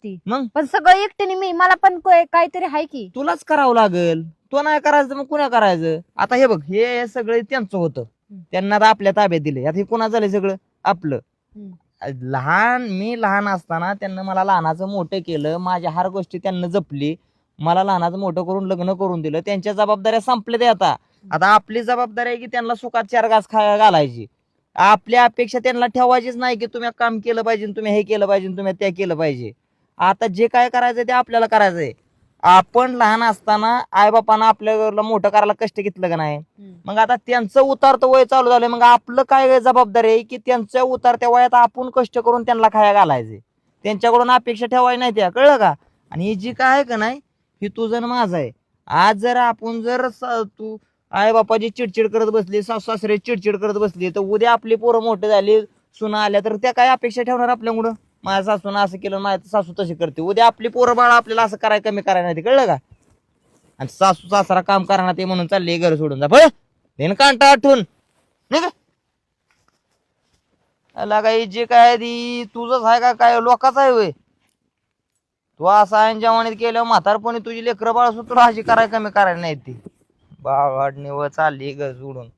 ती मग पण सगळं एकटीने मी मला पण काहीतरी आहे की. तुलाच करावं लागल. तो नाही करायचं मग कुणा करायचं. आता हे बघ हे सगळं त्यांचं होतं. त्यांना आता आपल्या ताब्यात दिले. आता हे कुणा झालंय सगळं आपलं. मी लहान असताना त्यांना मला लहानाचं मोठं केलं. माझ्या हर गोष्टी त्यांना जपली. मला लहानाचं मोठं करून लग्न करून दिलं. त्यांच्या जबाबदाऱ्या संपल्या त्या आता. आता आपली जबाबदारी आहे की त्यांना सुखात 4 घास घालायची. आपल्या अपेक्षा त्यांना ठेवायचीच नाही की तुम्ही काम केलं पाहिजे, तुम्ही हे केलं पाहिजे, तुम्ही ते केलं पाहिजे. आता जे काय करायचं ते आपल्याला करायचंय. आपण लहान असताना आईबापानं आपल्याला मोठं करायला कष्ट घेतलं का नाही. मग आता त्यांचं उतारतं वय चालू झालंय. मग आपलं काय जबाबदारी आहे की त्यांच्या उतारत्या वयात आपण कष्ट करून त्यांना खाया घालायचे. त्यांच्याकडून अपेक्षा ठेवायची नाही त्या, कळलं का. आणि ही जी काय आहे का नाही ही तुझं आणि माझं आहे. आज जर आपण तू आई बापाची चिडचिड करत बसली, सासू सासरे चिडचिड करत बसली, तर उद्या आपली पोरं मोठे झाली, सुना आल्या, तर त्या काय अपेक्षा ठेवणार आपल्याकडं. माझ्या सासूनं असं केलं, माझ्या सासू तशी करते. उद्या आपली पोरं बाळा आपल्याला असं करायला कमी करायला नाही, कळलं का. आणि सासू सासरा काम करणार ते म्हणून चालले घर सोडून जा. बरं कांटा आठवून लागाय जे काय ती तुझंच आहे का काय लोकाच आहे वय. तू असं आहे जवानीत केल्यावर म्हातारपणी तुझी लेकरं बाळ तुला अशी करायला कमी करायला नाही ती. बाळ वाढणी व चालली घर सोडून.